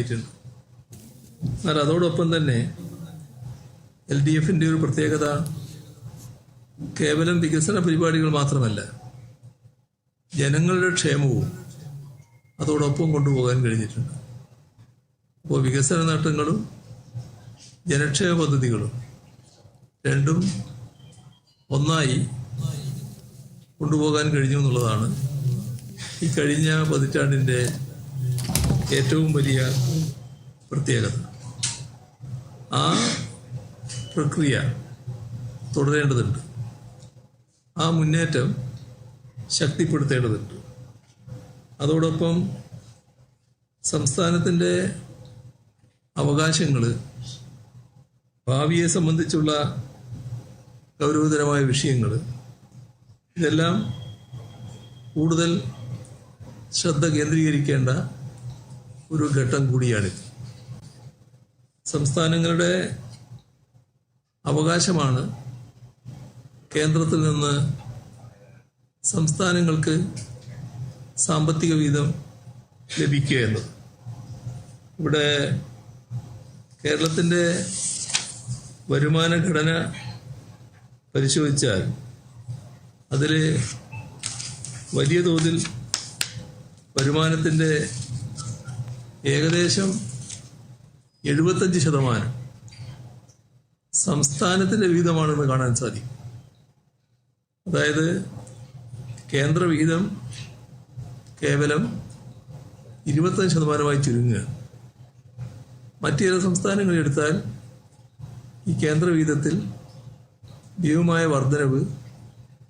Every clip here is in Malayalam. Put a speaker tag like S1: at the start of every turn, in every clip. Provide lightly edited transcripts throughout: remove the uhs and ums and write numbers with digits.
S1: എന്നാൽ അതോടൊപ്പം തന്നെ LDFിൻ്റെ ഒരു പ്രത്യേകത കേവലം വികസന പരിപാടികൾ മാത്രമല്ല, ജനങ്ങളുടെ ക്ഷേമവും അതോടൊപ്പം കൊണ്ടുപോകാൻ കഴിഞ്ഞിട്ടുണ്ട്. അപ്പോൾ വികസന നേട്ടങ്ങളും ജനക്ഷേമ പദ്ധതികളും രണ്ടും ഒന്നായി കൊണ്ടുപോകാൻ കഴിഞ്ഞു എന്നുള്ളതാണ് ഈ കഴിഞ്ഞ പതിറ്റാണ്ടിൻ്റെ ഏറ്റവും വലിയ പ്രത്യേകത. ആ പ്രക്രിയ തുടരേണ്ടതുണ്ട്. ആ മുന്നേറ്റം ശക്തിപ്പെടുത്തേണ്ടതുണ്ട്. അതോടൊപ്പം സംസ്ഥാനത്തിൻ്റെ അവകാശങ്ങൾ, ഭാവിയെ സംബന്ധിച്ചുള്ള ഗൗരവതരമായ വിഷയങ്ങൾ, ഇതെല്ലാം കൂടുതൽ ശ്രദ്ധ കേന്ദ്രീകരിക്കേണ്ട ഒരു ഘട്ടം കൂടിയാണിത്. സംസ്ഥാനങ്ങളുടെ അവകാശമാണ് കേന്ദ്രത്തിൽ നിന്ന് സംസ്ഥാനങ്ങൾക്ക് സാമ്പത്തിക വിഹിതം ലഭിക്കുക എന്നത്. ഇവിടെ കേരളത്തിൻ്റെ വരുമാന ഘടന പരിശോധിച്ചാൽ അതിൽ വലിയ തോതിൽ വരുമാനത്തിൻ്റെ ഏകദേശം 75% സംസ്ഥാനത്തിൻ്റെ വിഹിതമാണെന്ന് കാണാൻ സാധിക്കും. അതായത് കേന്ദ്ര വിഹിതം കേവലം 25% ചുരുങ്ങുക. മറ്റു ചില സംസ്ഥാനങ്ങളെടുത്താൽ ഈ കേന്ദ്ര വിഹിതത്തിൽ ഭീമമായ വർധനവ്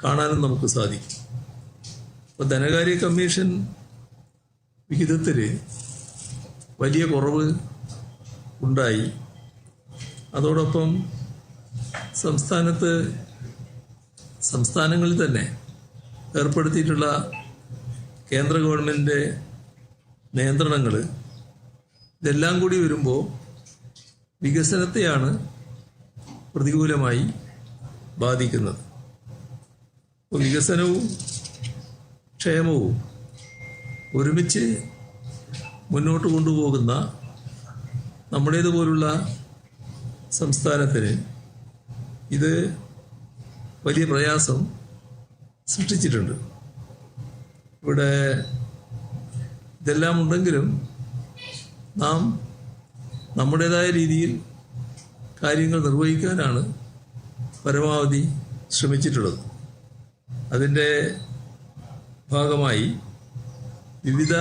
S1: കാണാനും നമുക്ക് സാധിക്കും. അപ്പോൾ ധനകാര്യ കമ്മീഷൻ വിഹിതത്തിൽ വലിയ കുറവ് ഉണ്ടായി. അതോടൊപ്പം സംസ്ഥാനങ്ങളിൽ തന്നെ ഏർപ്പെടുത്തിയിട്ടുള്ള കേന്ദ്ര ഗവൺമെൻറ്റിൻ്റെ നിയന്ത്രണങ്ങൾ, ഇതെല്ലാം കൂടി വരുമ്പോൾ വികസനത്തെയാണ് പ്രതികൂലമായി ബാധിക്കുന്നത്. അപ്പോൾ വികസനവും ക്ഷേമവും ഒരുമിച്ച് മുന്നോട്ട് കൊണ്ടുപോകുന്ന നമ്മുടേതുപോലുള്ള സംസ്ഥാനത്തിന് ഇത് വലിയ പ്രയാസം സൃഷ്ടിച്ചിട്ടുണ്ട്. ഇവിടെ ഇതെല്ലാം ഉണ്ടെങ്കിലും നാം നമ്മുടേതായ രീതിയിൽ കാര്യങ്ങൾ നിർവഹിക്കാനാണ് പരമാവധി ശ്രമിച്ചിട്ടുള്ളത്. അതിൻ്റെ ഭാഗമായി വിവിധ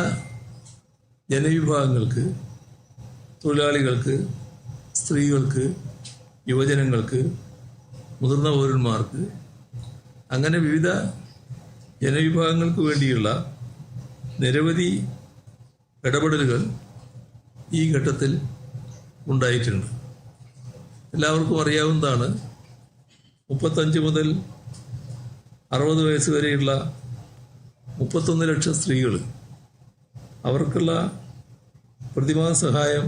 S1: ജനവിഭാഗങ്ങൾക്ക്, തൊഴിലാളികൾക്ക്, സ്ത്രീകൾക്ക്, യുവജനങ്ങൾക്ക്, മുതിർന്ന പൗരന്മാർക്ക്, അങ്ങനെ വിവിധ ജനവിഭാഗങ്ങൾക്ക് വേണ്ടിയുള്ള നിരവധി ഇടപെടലുകൾ ഈ ഘട്ടത്തിൽ ഉണ്ടായിട്ടുണ്ട്. എല്ലാവർക്കും അറിയാവുന്നതാണ്, 35 മുതൽ 60 വയസ്സ് വരെയുള്ള 31 ലക്ഷം സ്ത്രീകൾ, അവർക്കുള്ള പ്രതിമാസ സഹായം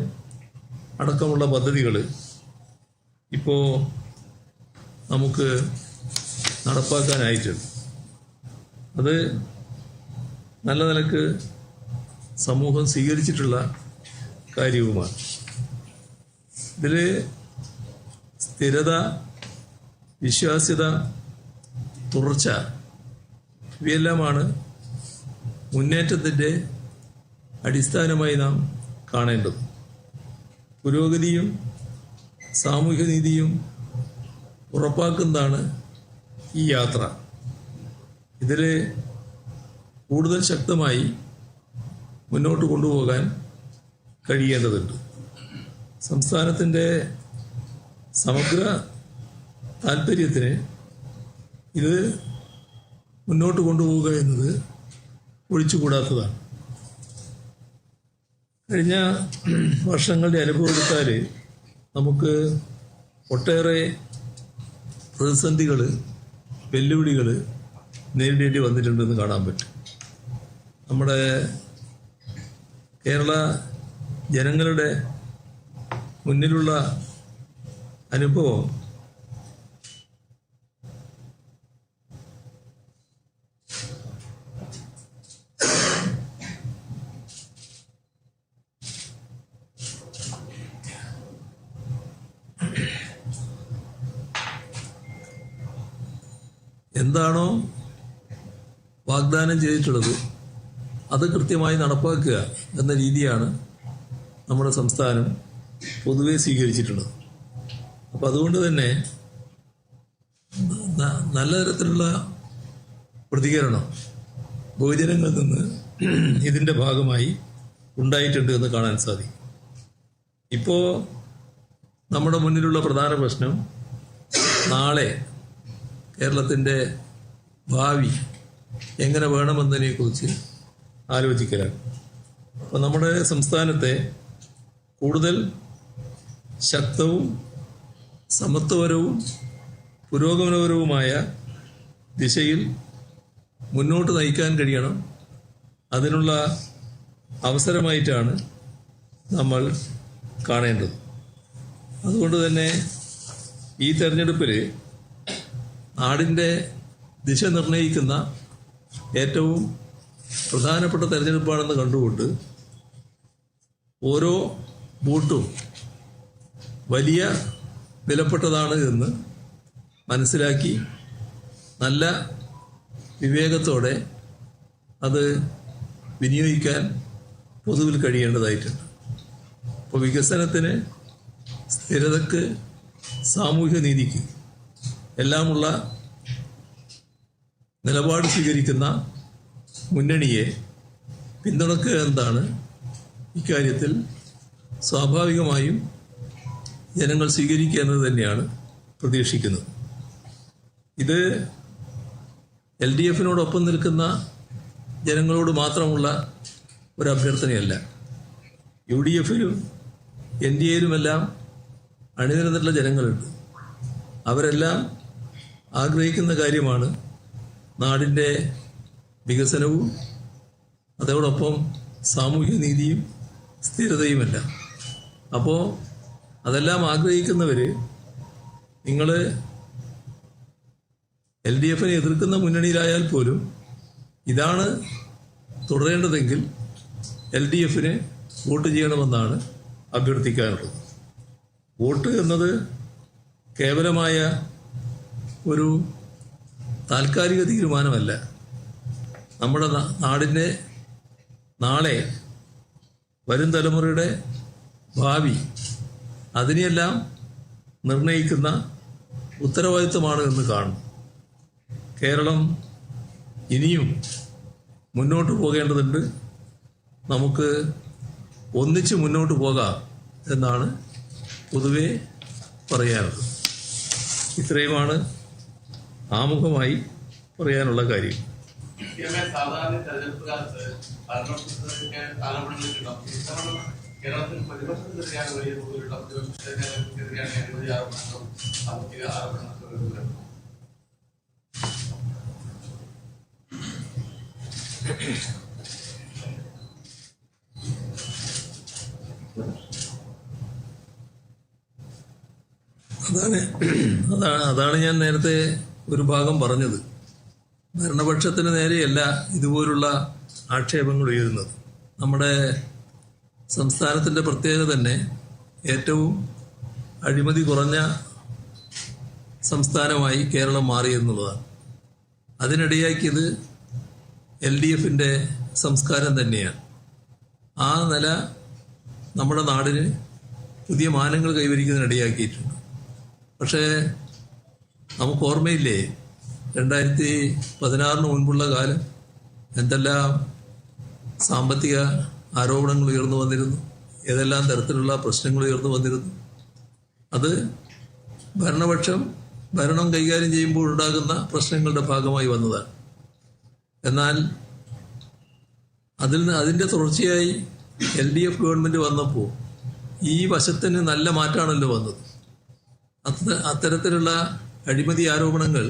S1: അടക്കമുള്ള പദ്ധതികൾ ഇപ്പോൾ നമുക്ക് നടപ്പാക്കാനായിട്ടുണ്ട്. അത് നല്ല നിലക്ക് സമൂഹം സ്വീകരിച്ചിട്ടുള്ള കാര്യവുമാണ്. ഇതിൽ സ്ഥിരത, വിശ്വാസ്യത, തുടർച്ച ഇവയെല്ലാമാണ് മുന്നേറ്റത്തിൻ്റെ അടിസ്ഥാനമായി നാം കാണേണ്ടത്. പുരോഗതിയും സാമൂഹ്യ നീതിയും ഉറപ്പാക്കുന്നതാണ് ഈ യാത്ര. ഇതിൽ കൂടുതൽ ശക്തമായി മുന്നോട്ട് കൊണ്ടുപോകാൻ കഴിയേണ്ടതുണ്ട്. സംസ്ഥാനത്തിൻ്റെ സമഗ്ര താല്പര്യത്തിന് ഇത് മുന്നോട്ട് കൊണ്ടുപോവുക എന്നത് ഒഴിച്ചുകൂടാത്തതാണ്. കഴിഞ്ഞ വർഷങ്ങളുടെ അനുഭവം എടുത്താൽ നമുക്ക് ഒട്ടേറെ പ്രതിസന്ധികൾ, വെല്ലുവിളികൾ നേരിടേണ്ടി വന്നിട്ടുണ്ടെന്ന് കാണാൻ പറ്റും. നമ്മുടെ കേരള ജനങ്ങളുടെ മുന്നിലുള്ള അനുഭവം എന്താണോ വാഗ്ദാനം ചെയ്തിട്ടുള്ളത് അത് കൃത്യമായി നടപ്പാക്കുക എന്ന രീതിയാണ് നമ്മുടെ സംസ്ഥാനം പൊതുവെ സ്വീകരിച്ചിട്ടുള്ളത്. അപ്പം അതുകൊണ്ട് തന്നെ നല്ല തരത്തിലുള്ള പ്രതികരണം ബഹുജനങ്ങളിൽ നിന്ന് ഇതിൻ്റെ ഭാഗമായി ഉണ്ടായിട്ടുണ്ട് എന്ന് കാണാൻ സാധിക്കും. ഇപ്പോൾ നമ്മുടെ മുന്നിലുള്ള പ്രധാന പ്രശ്നം നാളെ കേരളത്തിൻ്റെ ഭാവി എങ്ങനെ വേണമെന്നതിനെക്കുറിച്ച് ആലോചിക്കലാണ്. അപ്പോൾ നമ്മുടെ സംസ്ഥാനത്തെ കൂടുതൽ ശക്തവും സമത്വപരവും പുരോഗമനപരവുമായ ദിശയിൽ മുന്നോട്ട് നയിക്കാൻ കഴിയണം. അതിനുള്ള അവസരമായിട്ടാണ് നമ്മൾ കാണേണ്ടത്. അതുകൊണ്ട് തന്നെ ഈ തെരഞ്ഞെടുപ്പിൽ നാടിൻ്റെ ദിശ നിർണ്ണയിക്കുന്ന ഏറ്റവും പ്രധാനപ്പെട്ട തെരഞ്ഞെടുപ്പാണെന്ന് കണ്ടുകൊണ്ട് ഓരോ വോട്ടും വലിയ വിലപ്പെട്ടതാണ് എന്ന് മനസ്സിലാക്കി നല്ല വിവേകത്തോടെ അത് വിനിയോഗിക്കാൻ പൊതുവിൽ കഴിയേണ്ടതായിട്ടുണ്ട്. അപ്പോൾ വികസനത്തിന്, സ്ഥിരതയ്ക്ക്, സാമൂഹ്യ നീതിക്ക് എല്ലാമുള്ള നിലപാട് സ്വീകരിക്കുന്ന മുന്നണിയെ പിന്തുണക്കുക എന്നതാണ് ഇക്കാര്യത്തിൽ സ്വാഭാവികമായും ജനങ്ങൾ സ്വീകരിക്കുക എന്നത് തന്നെയാണ് പ്രതീക്ഷിക്കുന്നത്. ഇത് LDF-നോടൊപ്പം നിൽക്കുന്ന ജനങ്ങളോട് മാത്രമുള്ള ഒരു അഭ്യർത്ഥനയല്ല. UDF-ലും NDA-യിലുമെല്ലാം അണിനിരന്നിട്ടുള്ള ജനങ്ങളുണ്ട്. അവരെല്ലാം ആഗ്രഹിക്കുന്ന കാര്യമാണ് നാടിൻ്റെ വികസനവും അതോടൊപ്പം സാമൂഹ്യ നീതിയും സ്ഥിരതയുമെല്ലാം. അപ്പോൾ അതെല്ലാം ആഗ്രഹിക്കുന്നവർ നിങ്ങൾ LDF-നെ എതിർക്കുന്ന മുന്നണിയിലായാൽ പോലും ഇതാണ് തുടരേണ്ടതെങ്കിൽ LDF-ന് വോട്ട് ചെയ്യണമെന്നാണ് അഭ്യർത്ഥിക്കാനുള്ളത്. വോട്ട് എന്നത് കേവലമായ ഒരു താൽക്കാലിക തീരുമാനമല്ല. നമ്മുടെ നാടിൻ്റെ നാളെ വരും തലമുറയുടെ ഭാവി അതിനെയെല്ലാം നിർണയിക്കുന്ന ഉത്തരവാദിത്വമാണ് എന്ന് കാണും. കേരളം ഇനിയും മുന്നോട്ട് പോകേണ്ടതുണ്ട്. നമുക്ക് ഒന്നിച്ച് മുന്നോട്ട് പോകാം എന്നാണ് പൊതുവെ പറയാനുള്ളത്. ഇത്രയുമാണ് ആമുഖമായി പറയാനുള്ള കാര്യം.
S2: സാധാരണ തെരഞ്ഞെടുപ്പ് കാലത്ത് കേരളത്തിൽ പ്രതിപക്ഷത്തിനെതിരെയാണ് വലിയ തോതിലുള്ള പ്രതിപക്ഷത്തിനെതിരെയാണ് അഴിമതി ആരോപണങ്ങളും സാമ്പത്തിക ആരോപണങ്ങളും.
S1: അതാണ് ഞാൻ നേരത്തെ ഒരു ഭാഗം പറഞ്ഞത്. ഭരണപക്ഷത്തിന് നേരെയല്ല ഇതുപോലുള്ള ആക്ഷേപങ്ങൾ ഉയരുന്നത്. നമ്മുടെ സംസ്ഥാനത്തിൻ്റെ പ്രത്യേകത തന്നെ ഏറ്റവും അഴിമതി കുറഞ്ഞ സംസ്ഥാനമായി കേരളം മാറി എന്നുള്ളതാണ്. അതിനിടയാക്കിയത് LDF-ന്റെ സംസ്കാരം തന്നെയാണ്. ആ നില നമ്മുടെ നാടിന് പുതിയ മാനങ്ങൾ കൈവരിക്കുന്നതിനിടയാക്കിയിട്ടുണ്ട്. പക്ഷേ നമുക്ക് ഓർമ്മയില്ലേ 2016 മുൻപുള്ള കാലം എന്തെല്ലാം സാമ്പത്തിക ആരോപണങ്ങൾ ഉയർന്നു വന്നിരുന്നു, ഏതെല്ലാം തരത്തിലുള്ള പ്രശ്നങ്ങൾ ഉയർന്നു വന്നിരുന്നു. അത് ഭരണപക്ഷം ഭരണം കൈകാര്യം ചെയ്യുമ്പോൾ ഉണ്ടാകുന്ന പ്രശ്നങ്ങളുടെ ഭാഗമായി വന്നതാണ്. എന്നാൽ അതിൻ്റെ തുടർച്ചയായി LDF ഗവൺമെൻറ് വന്നപ്പോൾ ഈ വശത്തിന് നല്ല മാറ്റമാണല്ലോ വന്നത്. അത്തരത്തിലുള്ള അഴിമതി ആരോപണങ്ങൾ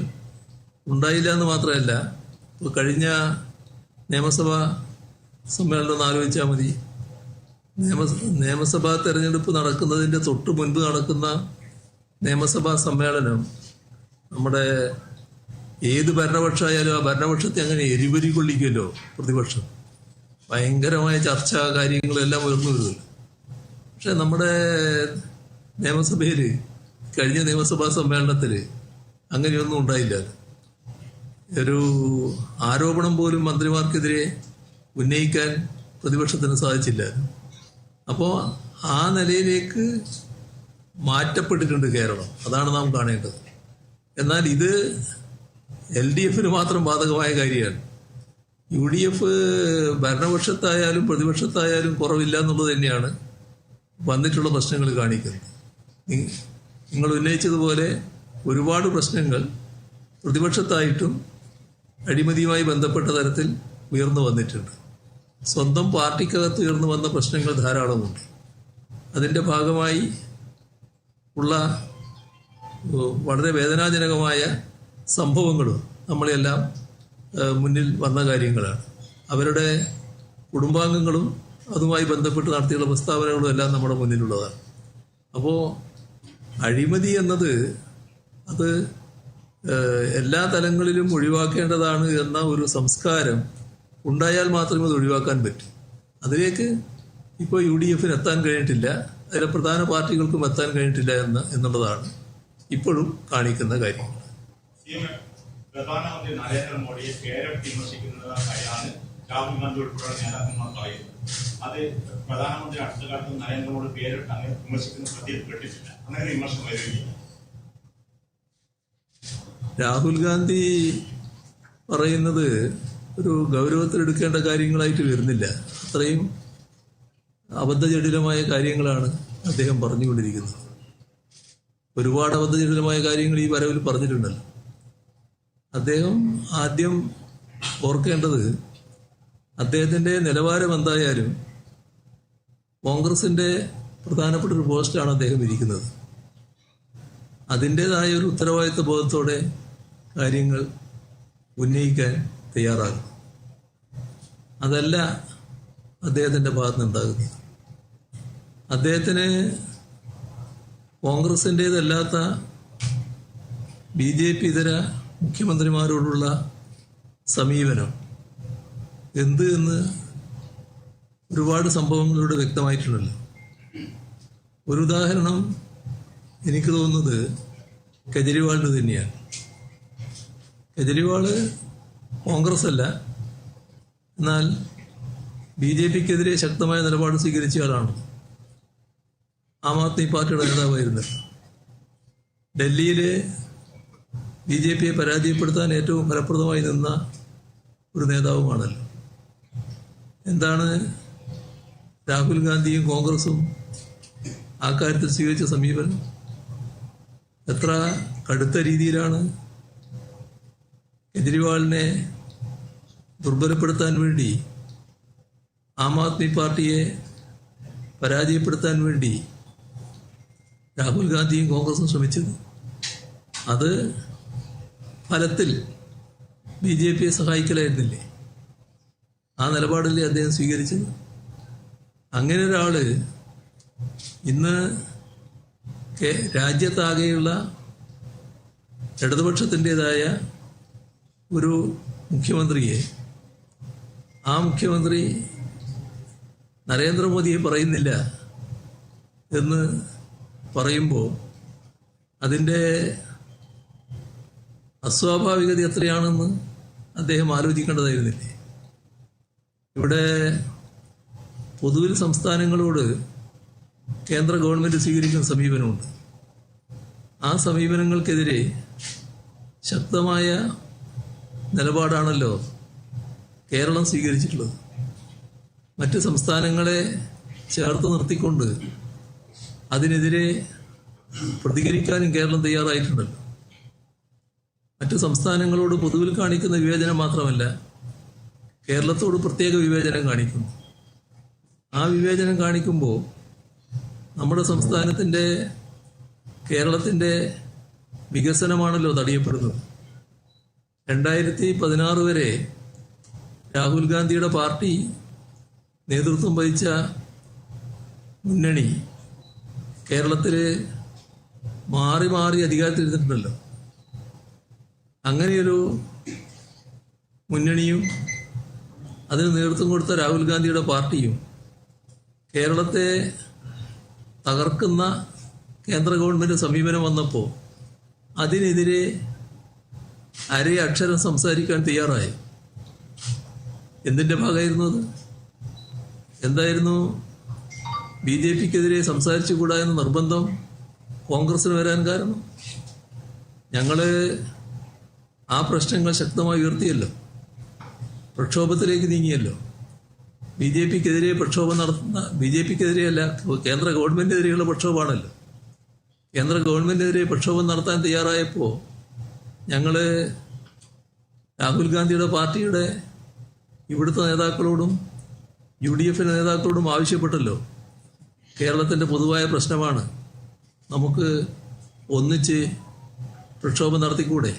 S1: ഉണ്ടായില്ല എന്ന് മാത്രമല്ല, ഇപ്പോൾ കഴിഞ്ഞ നിയമസഭാ സമ്മേളനം ഒന്ന് ആലോചിച്ചാൽ മതി. നിയമസഭാ തെരഞ്ഞെടുപ്പ് നടക്കുന്നതിൻ്റെ തൊട്ട് മുൻപ് നടക്കുന്ന നിയമസഭാ സമ്മേളനം നമ്മുടെ ഏത് ഭരണപക്ഷമായാലും ആ ഭരണപക്ഷത്തെ അങ്ങനെ എരിപരി കൊള്ളിക്കുമല്ലോ പ്രതിപക്ഷം. ഭയങ്കരമായ ചർച്ച കാര്യങ്ങളെല്ലാം ഉയർന്നു വരുമല്ലോ. പക്ഷെ നമ്മുടെ നിയമസഭയിൽ കഴിഞ്ഞ നിയമസഭാ സമ്മേളനത്തിൽ അങ്ങനെയൊന്നും ഉണ്ടായില്ല. ഒരു ആരോപണം പോലും മന്ത്രിമാർക്കെതിരെ ഉന്നയിക്കാൻ പ്രതിപക്ഷത്തിന് സാധിച്ചില്ല. അപ്പോൾ ആ നിലയിലേക്ക് മാറ്റപ്പെട്ടിട്ടുണ്ട് കേരളം. അതാണ് നാം കാണേണ്ടത്. എന്നാൽ ഇത് LDF മാത്രം ബാധകമായ കാര്യമാണ്. UDF ഭരണപക്ഷത്തായാലും പ്രതിപക്ഷത്തായാലും കുറവില്ല എന്നുള്ളത് തന്നെയാണ് വന്നിട്ടുള്ള പ്രശ്നങ്ങൾ കാണിക്കുന്നത്. നിങ്ങൾ ഉന്നയിച്ചതുപോലെ ഒരുപാട് പ്രശ്നങ്ങൾ പ്രതിപക്ഷത്തായിട്ടും അഴിമതിയുമായി ബന്ധപ്പെട്ട തരത്തിൽ ഉയർന്നു വന്നിട്ടുണ്ട്. സ്വന്തം പാർട്ടിക്കകത്ത് ഉയർന്നു വന്ന പ്രശ്നങ്ങൾ ധാരാളമുണ്ട്. അതിൻ്റെ ഭാഗമായി ഉള്ള വളരെ വേദനാജനകമായ സംഭവങ്ങളും നമ്മളെല്ലാം മുന്നിൽ വന്ന കാര്യങ്ങളാണ്. അവരുടെ കുടുംബാംഗങ്ങളും അതുമായി ബന്ധപ്പെട്ട് നടത്തിയുള്ള പ്രസ്താവനകളും എല്ലാം നമ്മുടെ മുന്നിലുള്ളതാണ്. അപ്പോൾ അഴിമതി എന്നത് അത് എല്ലാ തലങ്ങളിലും ഒഴിവാക്കേണ്ടതാണ് എന്ന ഒരു സംസ്കാരം ഉണ്ടായാൽ മാത്രമേ അത് ഒഴിവാക്കാൻ പറ്റൂ. അതിലേക്ക് ഇപ്പോൾ UDF എത്താൻ കഴിഞ്ഞിട്ടില്ല, അതിലെ പ്രധാന പാർട്ടികൾക്കും എത്താൻ കഴിഞ്ഞിട്ടില്ല എന്നുള്ളതാണ് ഇപ്പോഴും കാണിക്കുന്ന കാര്യം.
S3: പ്രധാനമന്ത്രി നരേന്ദ്രമോദിയെ പേരിട്ട് വിമർശിക്കുന്നതായാണ് രാഹുൽ ഗാന്ധി ഉൾപ്പെടെ നേതാക്കന്മാർ പറയുന്നത്. അത് പ്രധാനമന്ത്രി അടുത്ത കാലത്ത് നരേന്ദ്രമോദി പേരിട്ട് അങ്ങനെ വിമർശിക്കുന്ന ശ്രദ്ധയിൽപ്പെട്ടിട്ടില്ല. അങ്ങനെ വിമർശനം വരികയില്ല.
S1: രാഹുൽ ഗാന്ധി പറയുന്നത് ഒരു ഗൗരവത്തിലെടുക്കേണ്ട കാര്യങ്ങളായിട്ട് വരുന്നില്ല. അത്രയും അബദ്ധജടിലമായ കാര്യങ്ങളാണ് അദ്ദേഹം പറഞ്ഞുകൊണ്ടിരിക്കുന്നത്. ഒരുപാട് അബദ്ധജടിലമായ കാര്യങ്ങൾ ഈ വരവിൽ പറഞ്ഞിട്ടുണ്ടല്ലോ. അദ്ദേഹം ആദ്യം ഓർക്കേണ്ടത് അദ്ദേഹത്തിൻ്റെ നിലവാരം എന്തായാലും കോൺഗ്രസിൻ്റെ പ്രധാനപ്പെട്ട ഒരു പോസ്റ്റാണ് അദ്ദേഹം ഇരിക്കുന്നത്. അതിൻ്റേതായ ഒരു ഉത്തരവാദിത്വ ബോധത്തോടെ കാര്യങ്ങൾ ഉന്നയിക്കാൻ തയ്യാറാകും. അതല്ല അദ്ദേഹത്തിൻ്റെ ഭാഗത്തുനിന്നുണ്ടാകുന്നത്. അദ്ദേഹത്തിന് കോൺഗ്രസിൻ്റേതല്ലാത്ത BJP ഇതര മുഖ്യമന്ത്രിമാരോടുള്ള സമീപനം എന്ത് എന്ന് ഒരുപാട് സംഭവങ്ങളിലൂടെ വ്യക്തമായിട്ടുണ്ടല്ലോ. ഒരു ഉദാഹരണം എനിക്ക് തോന്നുന്നത് കെജ്രിവാളിന് തന്നെയാണ്. കെജ്രിവാൾ കോൺഗ്രസ് അല്ല, എന്നാൽ BJPക്കെതിരെ ശക്തമായ നിലപാട് സ്വീകരിച്ച ആളാണ്. ആം ആദ്മി പാർട്ടിയുടെ നേതാവായിരുന്നു. ഡൽഹിയിൽ BJPയെ പരാജയപ്പെടുത്താൻ ഏറ്റവും ഫലപ്രദമായി നിന്ന ഒരു നേതാവുമാണല്ലോ. എന്താണ് രാഹുൽ ഗാന്ധിയും കോൺഗ്രസും ആ കാര്യത്തിൽ സ്വീകരിച്ച സമീപനം? എത്ര കടുത്ത രീതിയിലാണ് കെജ്രിവാളിനെ ദുർബലപ്പെടുത്താൻ വേണ്ടി, ആം ആദ്മി പാർട്ടിയെ പരാജയപ്പെടുത്താൻ വേണ്ടി രാഹുൽ ഗാന്ധിയും കോൺഗ്രസും ശ്രമിച്ചത്. അത് ഫലത്തിൽ BJPയെ സഹായിക്കലായിരുന്നില്ലേ? ആ നിലപാടല്ലേ അദ്ദേഹം സ്വീകരിച്ചത്? അങ്ങനെ ഒരാള് ഇന്ന് രാജ്യത്താകെയുള്ള ഇടതുപക്ഷത്തിൻ്റെതായ ഒരു മുഖ്യമന്ത്രിയെ, ആ മുഖ്യമന്ത്രി നരേന്ദ്രമോദിയെ പറയുന്നില്ല എന്ന് പറയുമ്പോൾ അതിൻ്റെ അസ്വാഭാവികത എത്രയാണെന്ന് അദ്ദേഹം ആലോചിക്കേണ്ടതായിരുന്നില്ലേ? ഇവിടെ പൊതുവിൽ സംസ്ഥാനങ്ങളോട് കേന്ദ്ര ഗവൺമെൻറ് സ്വീകരിക്കുന്ന സമീപനമുണ്ട്. ആ സമീപനങ്ങൾക്കെതിരെ ശക്തമായ നിലപാടാണല്ലോ കേരളം സ്വീകരിച്ചിട്ടുള്ളത്. മറ്റ് സംസ്ഥാനങ്ങളെ ചേർത്ത് നിർത്തിക്കൊണ്ട് അതിനെതിരെ പ്രതികരിക്കാനും കേരളം തയ്യാറായിട്ടുണ്ടല്ലോ. മറ്റ് സംസ്ഥാനങ്ങളോട് പൊതുവിൽ കാണിക്കുന്ന വിവേചനം മാത്രമല്ല, കേരളത്തോട് പ്രത്യേക വിവേചനം കാണിക്കുന്നു. ആ വിവേചനം കാണിക്കുമ്പോൾ നമ്മുടെ സംസ്ഥാനത്തിൻ്റെ, കേരളത്തിൻ്റെ വികസനമാണല്ലോ തടയപ്പെടുന്നത്. 2016 വരെ രാഹുൽ ഗാന്ധിയുടെ പാർട്ടി നേതൃത്വം വഹിച്ച മുന്നണി കേരളത്തിൽ മാറി മാറി അധികാരത്തിലിരുന്നിട്ടുണ്ടല്ലോ. അങ്ങനെയൊരു മുന്നണിയും അതിന് നേതൃത്വം കൊടുത്ത രാഹുൽ ഗാന്ധിയുടെ പാർട്ടിയും കേരളത്തെ തകർക്കുന്ന കേന്ദ്ര ഗവൺമെൻറ് സമീപനം വന്നപ്പോൾ അതിനെതിരെ അരേ അക്ഷരം സംസാരിക്കാൻ തയ്യാറായി. എന്തിൻ്റെ ഭാഗമായിരുന്നു അത്? എന്തായിരുന്നു ബി ജെ പിക്കെതിരെ സംസാരിച്ചുകൂടാ എന്ന നിർബന്ധം കോൺഗ്രസിന് വരാൻ കാരണം? ഞങ്ങൾ ആ പ്രശ്നങ്ങൾ ശക്തമായി ഉയർത്തിയല്ലോ, പ്രക്ഷോഭത്തിലേക്ക് നീങ്ങിയല്ലോ. ബി ജെ പിക്കെതിരെ പ്രക്ഷോഭം നടത്തുന്ന, ബി ജെ പിക്കെതിരെയല്ല, കേന്ദ്ര ഗവൺമെൻറ്റിനെതിരെയുള്ള പ്രക്ഷോഭമാണല്ലോ. കേന്ദ്ര ഗവൺമെൻറ്റിനെതിരെ പ്രക്ഷോഭം നടത്താൻ തയ്യാറായപ്പോൾ ഞങ്ങൾ രാഹുൽ ഗാന്ധിയുടെ പാർട്ടിയുടെ ഇവിടുത്തെ നേതാക്കളോടും UDF നേതാക്കളോടും ആവശ്യപ്പെട്ടല്ലോ, കേരളത്തിൻ്റെ പൊതുവായ പ്രശ്നമാണ്, നമുക്ക് ഒന്നിച്ച് പ്രക്ഷോഭം നടത്തിക്കൂടെ?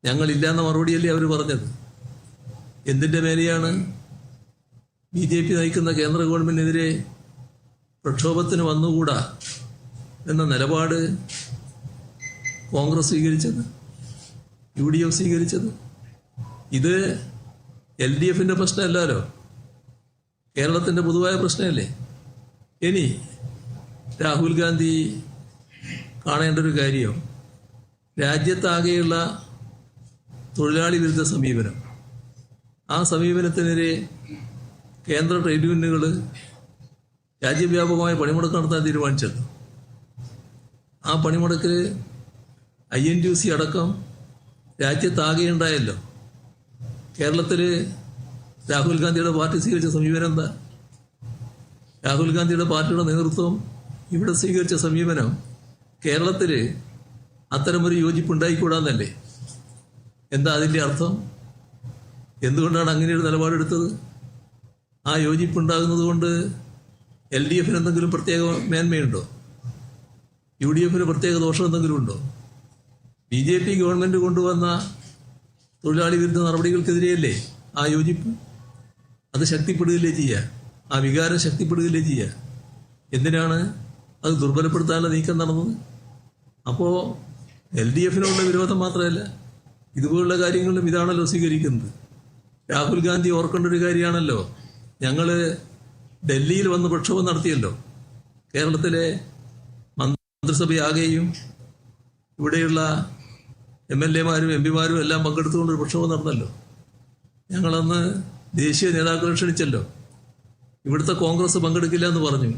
S1: ഞങ്ങളില്ലാന്ന മറുപടിയല്ലേ അവർ പറഞ്ഞത്. എന്തിൻ്റെ മേലെയാണ് BJP നയിക്കുന്ന കേന്ദ്ര ഗവൺമെൻറ്റിനെതിരെ പ്രക്ഷോഭത്തിന് വന്നുകൂടാ എന്ന നിലപാട് കോൺഗ്രസ് സ്വീകരിച്ചത്, UDF സ്വീകരിച്ചത്? ഇത് LDFൻ്റെ പ്രശ്നമല്ലല്ലോ, കേരളത്തിൻ്റെ പൊതുവായ പ്രശ്നമല്ലേ. ഇനി രാഹുൽ ഗാന്ധി കാണേണ്ട ഒരു കാര്യം, രാജ്യത്താകെയുള്ള തൊഴിലാളി വിരുദ്ധ സമീപനം, ആ സമീപനത്തിനെതിരെ കേന്ദ്ര ട്രേഡ് യൂണിയനുകൾ രാജ്യവ്യാപകമായ പണിമുടക്ക് നടത്താൻ തീരുമാനിച്ചല്ലോ. ആ പണിമുടക്കിൽ INTUC അടക്കം രാജ്യത്താകെ ഉണ്ടായല്ലോ. കേരളത്തിൽ രാഹുൽ ഗാന്ധിയുടെ പാർട്ടി സ്വീകരിച്ച സമീപനം എന്താ? രാഹുൽ ഗാന്ധിയുടെ പാർട്ടിയുടെ നേതൃത്വം ഇവിടെ സ്വീകരിച്ച സമീപനം കേരളത്തിൽ അത്തരമൊരു യോജിപ്പുണ്ടായിക്കൂടാന്നല്ലേ? എന്താ അതിൻ്റെ അർത്ഥം? എന്തുകൊണ്ടാണ് അങ്ങനെയൊരു നിലപാടെടുത്തത്? ആ യോജിപ്പുണ്ടാകുന്നത് കൊണ്ട് LDFന് എന്തെങ്കിലും പ്രത്യേക മേന്മയുണ്ടോ? UDFന് പ്രത്യേക ദോഷം എന്തെങ്കിലും ഉണ്ടോ? BJP ഗവൺമെൻറ് കൊണ്ടുവന്ന തൊഴിലാളി വിരുദ്ധ നടപടികൾക്കെതിരെയല്ലേ ആ യോജിപ്പ്? അത് ശക്തിപ്പെടുകയല്ലേ ചെയ്യുക, ആ വികാരം ശക്തിപ്പെടുകയല്ലേ ചെയ്യുക. എന്തിനാണ് അത് ദുർബലപ്പെടുത്താനുള്ള നീക്കം നടന്നത്? അപ്പോൾ LDFനുള്ള വിരോധം മാത്രമല്ല, ഇതുപോലുള്ള കാര്യങ്ങളിലും ഇതാണല്ലോ സ്വീകരിക്കുന്നത്. രാഹുൽ ഗാന്ധി ഓർക്കേണ്ട ഒരു കാര്യമാണല്ലോ, ഞങ്ങൾ ഡൽഹിയിൽ വന്ന് പ്രക്ഷോഭം നടത്തിയല്ലോ. കേരളത്തിലെ മന്ത്രിസഭയാകെയും ഇവിടെയുള്ള MLA മാരും MP മാരും എല്ലാം പങ്കെടുത്തുകൊണ്ട് പ്രക്ഷോഭം നടന്നല്ലോ. ഞങ്ങളന്ന് ദേശീയ നേതാക്കളെ ക്ഷണിച്ചല്ലോ. ഇവിടുത്തെ കോൺഗ്രസ് പങ്കെടുക്കില്ല എന്ന് പറഞ്ഞു,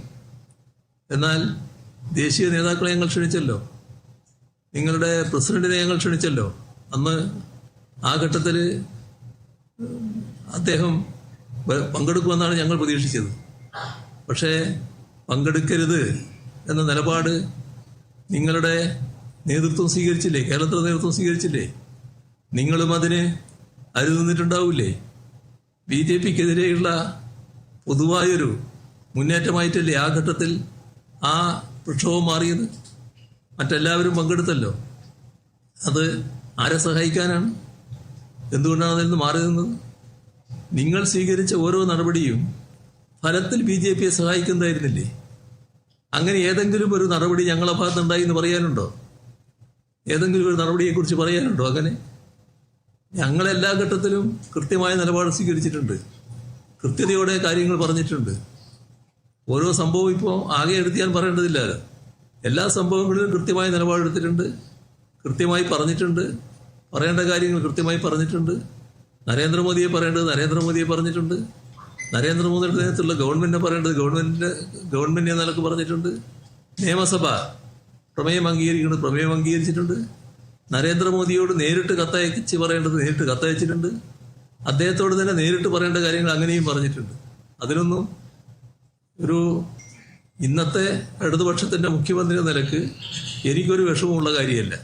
S1: എന്നാൽ ദേശീയ നേതാക്കളെ ഞങ്ങൾ ക്ഷണിച്ചല്ലോ. നിങ്ങളുടെ പ്രസിഡന്റിനെ ഞങ്ങൾ ക്ഷണിച്ചല്ലോ. അന്ന് ആ ഘട്ടത്തിൽ അദ്ദേഹം പങ്കെടുക്കുമെന്നാണ് ഞങ്ങൾ പ്രതീക്ഷിച്ചത്. പക്ഷേ പങ്കെടുക്കരുത് എന്ന നിലപാട് നിങ്ങളുടെ നേതൃത്വം സ്വീകരിച്ചില്ലേ, കേരളത്തിലെ നേതൃത്വം സ്വീകരിച്ചില്ലേ? നിങ്ങളും അതിന് അരുനിന്നിട്ടുണ്ടാവില്ലേ? BJPക്കെതിരെയുള്ള പൊതുവായൊരു മുന്നേറ്റമായിട്ടല്ലേ ആ ഘട്ടത്തിൽ ആ പ്രക്ഷോഭം മാറിയത്? മറ്റെല്ലാവരും പങ്കെടുത്തല്ലോ. അത് ആരെ സഹായിക്കാനാണ്? എന്തുകൊണ്ടാണ് അതിൽ നിന്ന് മാറി നിന്നത്? നിങ്ങൾ സ്വീകരിച്ച ഓരോ നടപടിയും ഫലത്തിൽ BJPയെ സഹായിക്കുന്നതായിരുന്നില്ലേ? അങ്ങനെ ഏതെങ്കിലും ഒരു നടപടി ഞങ്ങളെ ഭാഗത്തുണ്ടായി എന്ന് പറയാനുണ്ടോ? ഏതെങ്കിലും ഒരു നടപടിയെക്കുറിച്ച് പറയാനുണ്ടോ? അങ്ങനെ ഞങ്ങളെല്ലാ ഘട്ടത്തിലും കൃത്യമായ നിലപാട് സ്വീകരിച്ചിട്ടുണ്ട്, കൃത്യതയോടെ കാര്യങ്ങൾ പറഞ്ഞിട്ടുണ്ട്. ഓരോ സംഭവം ഇപ്പോൾ ആകെ എടുത്ത് ഞാൻ പറയേണ്ടതില്ലല്ലോ. എല്ലാ സംഭവങ്ങളിലും കൃത്യമായ നിലപാടെടുത്തിട്ടുണ്ട്, കൃത്യമായി പറഞ്ഞിട്ടുണ്ട്, പറയേണ്ട കാര്യങ്ങൾ കൃത്യമായി പറഞ്ഞിട്ടുണ്ട്. നരേന്ദ്രമോദിയെ പറയേണ്ടത് നരേന്ദ്രമോദിയെ പറഞ്ഞിട്ടുണ്ട്, നരേന്ദ്രമോദിയുടെ നേതൃത്വത്തിലുള്ള ഗവൺമെന്റിനെ പറയേണ്ടത് ഗവൺമെന്റിനെ നിലക്ക് പറഞ്ഞിട്ടുണ്ട്. നിയമസഭ പ്രമേയം അംഗീകരിച്ചിട്ടുണ്ട്. നരേന്ദ്രമോദിയോട് നേരിട്ട് കത്തയച്ച് പറയേണ്ടത് നേരിട്ട് കത്തയച്ചിട്ടുണ്ട്. അദ്ദേഹത്തോട് തന്നെ നേരിട്ട് പറയേണ്ട കാര്യങ്ങൾ അങ്ങനെയും പറഞ്ഞിട്ടുണ്ട്. അതിനൊന്നും ഒരു ഇന്നത്തെ ഇടതുപക്ഷത്തിന്റെ മുഖ്യമന്ത്രി എന്ന നിലക്ക് എനിക്കൊരു വിഷമമുള്ള കാര്യമല്ല.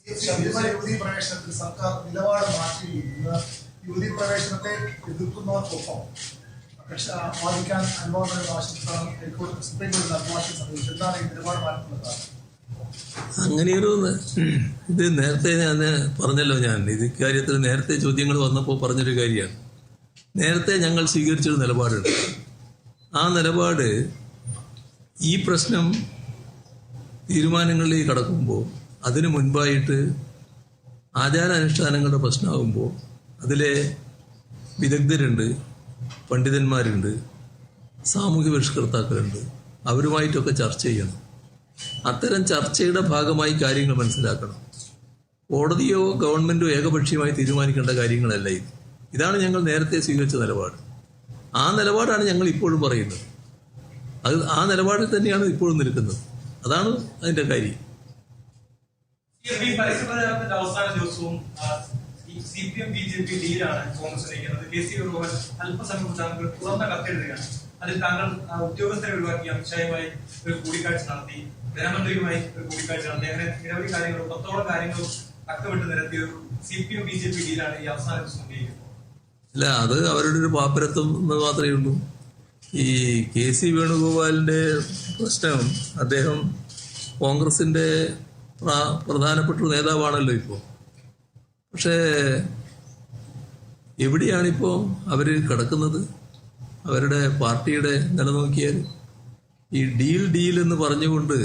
S4: യുവതി പ്രവേശനത്തിൽ സർക്കാർ നിലപാട് മാറ്റിയിരിക്കുന്ന യുവതി പ്രവേശനത്തെ എതിർക്കുന്നവർക്കൊപ്പം വാദിക്കാൻ അനുഭവം ആവശ്യപ്പെട്ടാണ് ഹൈക്കോടതി സുപ്രീം കോടതി അഭിഭാഷകൻ സമീപിച്ചത്. എന്താണ് ഈ നിലപാട് മാറ്റുന്നത്?
S1: അങ്ങനെയൊരു ഇത് നേരത്തെ ഞാൻ പറഞ്ഞല്ലോ, ഇത് കാര്യത്തിൽ നേരത്തെ ചോദ്യങ്ങൾ വന്നപ്പോൾ പറഞ്ഞൊരു കാര്യമാണ്. നേരത്തെ ഞങ്ങൾ സ്വീകരിച്ചൊരു നിലപാടുണ്ട്. ആ നിലപാട് ഈ പ്രശ്നം തീരുമാനങ്ങളിലേക്ക് കടക്കുമ്പോൾ അതിനു മുൻപായിട്ട് ആചാരാനുഷ്ഠാനങ്ങളുടെ പ്രശ്നമാകുമ്പോൾ അതിലെ വിദഗ്ധരുണ്ട്, പണ്ഡിതന്മാരുണ്ട്, സാമൂഹ്യ പരിഷ്കർത്താക്കളുണ്ട്, അവരുമായിട്ടൊക്കെ ചർച്ച ചെയ്യണം. അത്തരം ചർച്ചയുടെ ഭാഗമായി കാര്യങ്ങൾ മനസ്സിലാക്കണം. കോടതിയോ ഗവൺമെന്റോ ഏകപക്ഷീയമായി തീരുമാനിക്കേണ്ട കാര്യങ്ങളല്ല ഇത്. ഇതാണ് ഞങ്ങൾ നേരത്തെ സ്വീകരിച്ച നിലപാട്. ആ നിലപാടാണ് ഞങ്ങൾ ഇപ്പോഴും പറയുന്നത്. ആ നിലപാടിൽ തന്നെയാണ് ഇപ്പോഴും നിൽക്കുന്നത്. അതാണ് അതിന്റെ കാര്യം.
S5: ഈ പരസ്യപ്രചാരണത്തിന്റെ അവസാന ദിവസവും CPM BJP ഡീലാണ് കോൺഗ്രസ് നയിക്കുന്നത്. KC വേണുഗോപാൽ അല്പസമയം മുമ്പ് താങ്കൾ തുറന്ന കത്തെഴുതുകയാണ്. അതിൽ താങ്കൾ ഉദ്യോഗസ്ഥരെ ഒഴിവാക്കി അമിത്ഷായുമായി ഒരു കൂടിക്കാഴ്ച നടത്തി, ധനമന്ത്രിയുമായി ഒരു കൂടിക്കാഴ്ച നടത്തി, അങ്ങനെ നിരവധി കാര്യങ്ങളും 10ഓളം കാര്യങ്ങളും തക്കവിട്ട് നിരത്തിയ ഒരു CPM BJP ഡീലാണ് ഈ അവസാന ദിവസം നയിക്കുന്നത്.
S1: അല്ല, അത് അവരുടെ ഒരു പാപ്പരത്വം എന്ന് മാത്രമേ ഉള്ളൂ. ഈ KC വേണുഗോപാലിന്റെ പ്രശ്നം, അദ്ദേഹം കോൺഗ്രസിന്റെ പ്രധാനപ്പെട്ട ഒരു നേതാവാണല്ലോ ഇപ്പോൾ. പക്ഷേ എവിടെയാണിപ്പോൾ അവർ കിടക്കുന്നത്? അവരുടെ പാർട്ടിയുടെ നിലനോക്കിയാൽ ഈ ഡീൽ എന്ന് പറഞ്ഞുകൊണ്ട്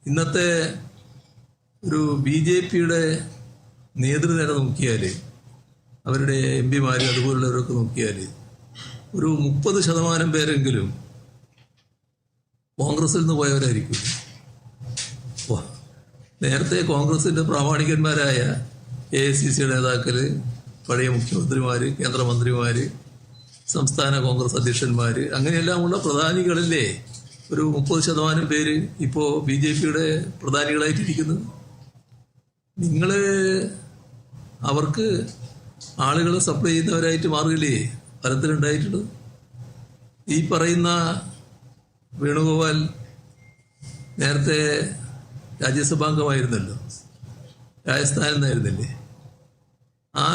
S1: ഇന്നത്തെ ഒരു BJPയുടെ നേതൃനിര നോക്കിയാൽ, അവരുടെ MP-മാർ അതുപോലുള്ളവരൊക്കെ നോക്കിയാൽ ഒരു 30% പേരെങ്കിലും കോൺഗ്രസിൽ നിന്ന് പോയവരായിരിക്കും. നേരത്തെ കോൺഗ്രസിന്റെ പ്രാമാണികന്മാരായ AICC നേതാക്കൾ, പഴയ മുഖ്യമന്ത്രിമാര്, കേന്ദ്രമന്ത്രിമാര്, സംസ്ഥാന കോൺഗ്രസ് അധ്യക്ഷന്മാര്, അങ്ങനെയെല്ലാമുള്ള പ്രധാനികളിലെ ഒരു 30% പേര് ഇപ്പോ BJPയുടെ പ്രധാനികളായിട്ടിരിക്കുന്നത്. നിങ്ങള് അവർക്ക് ആളുകളെ സപ്ലൈ ചെയ്യുന്നവരായിട്ട് മാറുകയില്ലേ ഫലത്തിലുണ്ടായിട്ടുള്ളത്? ഈ പറയുന്ന വേണുഗോപാൽ നേരത്തെ രാജ്യസഭാംഗമായിരുന്നല്ലോ, രാജസ്ഥാനിൽ നിന്നായിരുന്നില്ലേ? ആ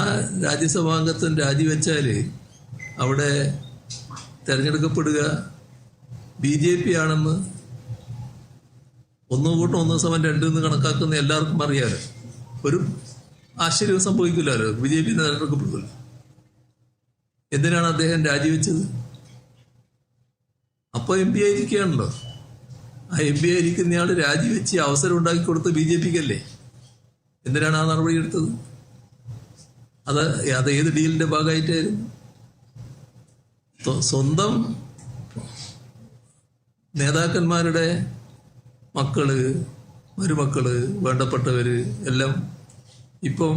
S1: രാജ്യസഭാംഗത്വം രാജിവെച്ചാല് അവിടെ തെരഞ്ഞെടുക്കപ്പെടുക BJP ആണെന്ന് 1:1 2 കണക്കാക്കുന്ന എല്ലാവർക്കും അറിയാലോ. ഒരു ആശ്ചര്യവും സംഭവിക്കില്ലല്ലോ, BJP തെരഞ്ഞെടുക്കപ്പെടുമല്ലോ. എന്തിനാണ് അദ്ദേഹം രാജിവെച്ചത്? അപ്പോൾ MP ആയിരിക്കുകയാണല്ലോ. ആ MP ആയിരിക്കുന്നയാള് രാജിവെച്ച് അവസരം ഉണ്ടാക്കി കൊടുത്ത് BJPക്കല്ലേ? എന്തിനാണ് ആ നടപടി എടുത്തത്? അത് ഏത് ഡീലിന്റെ ഭാഗമായിട്ടായിരുന്നു? സ്വന്തം നേതാക്കന്മാരുടെ മക്കള്, മരുമക്കള്, വേണ്ടപ്പെട്ടവര് എല്ലാം ഇപ്പം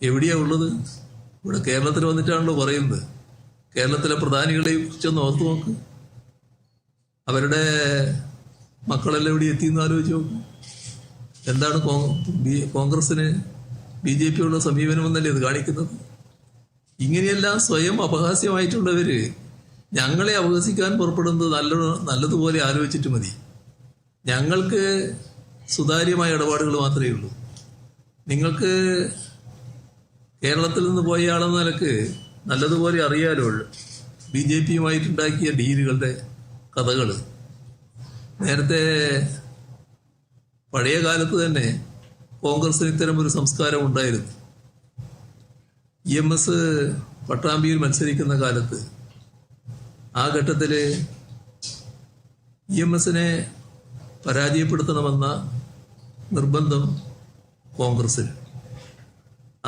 S1: എവിടെയാ ഉള്ളത്? ഇവിടെ കേരളത്തിൽ വന്നിട്ടാണല്ലോ പറയുന്നത്. കേരളത്തിലെ പ്രധാനികളെ കുറിച്ചൊന്ന് ഓർത്തു നോക്ക്. അവരുടെ മക്കളെല്ലാം എവിടെ എത്തിയെന്ന് ആലോചിച്ച് നോക്ക്. എന്താണ് കോൺഗ്രസിന് BJPയുള്ള സമീപനം എന്നല്ലേ ഇത് കാണിക്കുന്നത്? ഇങ്ങനെയെല്ലാം സ്വയം അപഹാസ്യമായിട്ടുള്ളവര് ഞങ്ങളെ അപഹസിക്കാൻ പുറപ്പെടുന്നത് നല്ലതുപോലെ ആലോചിച്ചിട്ട് മതി. ഞങ്ങൾക്ക് സുതാര്യമായ ഇടപാടുകൾ മാത്രമേ ഉള്ളൂ. നിങ്ങൾക്ക് കേരളത്തിൽ നിന്ന് പോയ ആളെന്ന നിലക്ക് നല്ലതുപോലെ അറിയാലോ BJPയുമായിട്ടുണ്ടാക്കിയ ഡീലുകളുടെ കഥകൾ. നേരത്തെ പഴയ കാലത്ത് തന്നെ കോൺഗ്രസിന് ഇത്തരം ഒരു സംസ്കാരം ഉണ്ടായിരുന്നു. EMS പട്ടാമ്പിയിൽ മത്സരിക്കുന്ന കാലത്ത് ആ ഘട്ടത്തില് EMSനെ പരാജയപ്പെടുത്തണമെന്ന നിർബന്ധം കോൺഗ്രസിന്.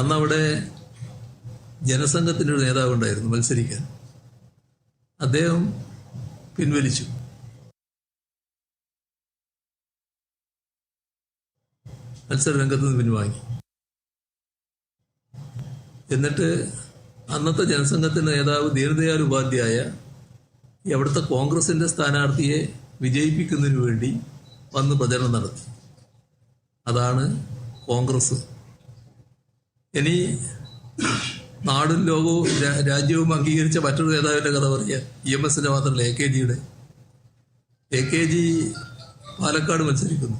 S1: അന്നവിടെ ജനസംഘത്തിൻ്റെ ഒരു നേതാവുണ്ടായിരുന്നു മത്സരിക്കാൻ. അദ്ദേഹം പിൻവലിച്ചു. മത്സര രംഗത്ത് നിന്ന് പിൻവാങ്ങി. എന്നിട്ട് അന്നത്തെ ജനസംഘത്തിന്റെ നേതാവ് ദീനദയാൽ ഉപാധ്യായ അവിടുത്തെ കോൺഗ്രസിന്റെ സ്ഥാനാർത്ഥിയെ വിജയിപ്പിക്കുന്നതിന് വേണ്ടി വന്ന് പ്രചരണം നടത്തി. അതാണ് കോൺഗ്രസ്. ഇനി നാടും ലോകവും രാജ്യവും അംഗീകരിച്ച മറ്റൊരു നേതാവിന്റെ കഥ പറയാം. EMSന്റെ മാത്രമല്ല, AKG പാലക്കാട് മത്സരിക്കുന്നു.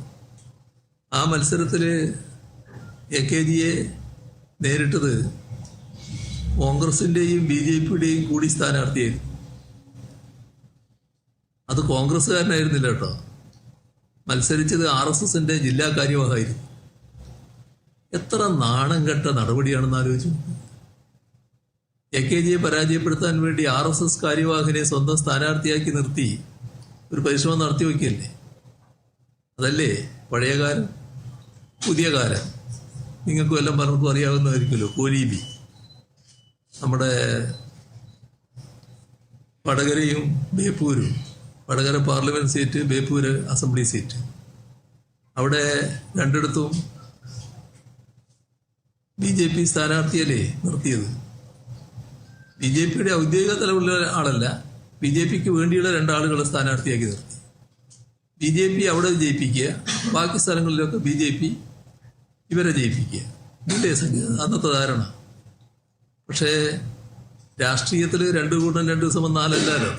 S1: ആ മത്സരത്തില് AKGയെ നേരിട്ടത് കോൺഗ്രസിന്റെയും BJPയുടെയും കൂടി സ്ഥാനാർത്ഥിയായിരുന്നു. അത് കോൺഗ്രസ്സുകാരനായിരുന്നില്ല കേട്ടോ. മത്സരിച്ചത് RSSന്റെ ജില്ലാ കാര്യവാഹമായിരുന്നു. എത്ര നാണം കെട്ട നടപടിയാണെന്ന് ആലോചിച്ചു. AKGയെ പരാജയപ്പെടുത്താൻ വേണ്ടി RSS കാര്യവാഹനെ സ്വന്തം സ്ഥാനാർത്ഥിയാക്കി നിർത്തി ഒരു പരിശ്രമം നടത്തി വയ്ക്കല്ലേ? അതല്ലേ പഴയ കാലം? പുതിയ കാലം നിങ്ങൾക്കും എല്ലാം പലർക്കും അറിയാവുന്നതായിരിക്കുമല്ലോ. കോലീബി, നമ്മുടെ വടകരയും ബേപ്പൂരും, Vadakara parliament seat, Beypore assembly seat, അവിടെ രണ്ടിടത്തും BJP സ്ഥാനാർത്ഥിയല്ലേ നിർത്തിയത്. BJPയുടെ ഔദ്യോഗിക തലമുള്ള ആളല്ല, BJPക്ക് വേണ്ടിയുള്ള 2 ആളുകളെ സ്ഥാനാർത്ഥിയാക്കി നിർത്തി. BJP അവിടെ ജയിപ്പിക്കുക, ബാക്കി സ്ഥലങ്ങളിലൊക്കെ BJP ഇവരെ ജയിപ്പിക്കുക. ഇതിൻ്റെ അന്നത്തെ ധാരണ. പക്ഷേ രാഷ്ട്രീയത്തിൽ 2 കൂട്ടം 2 സമം 4 അല്ലല്ലോ.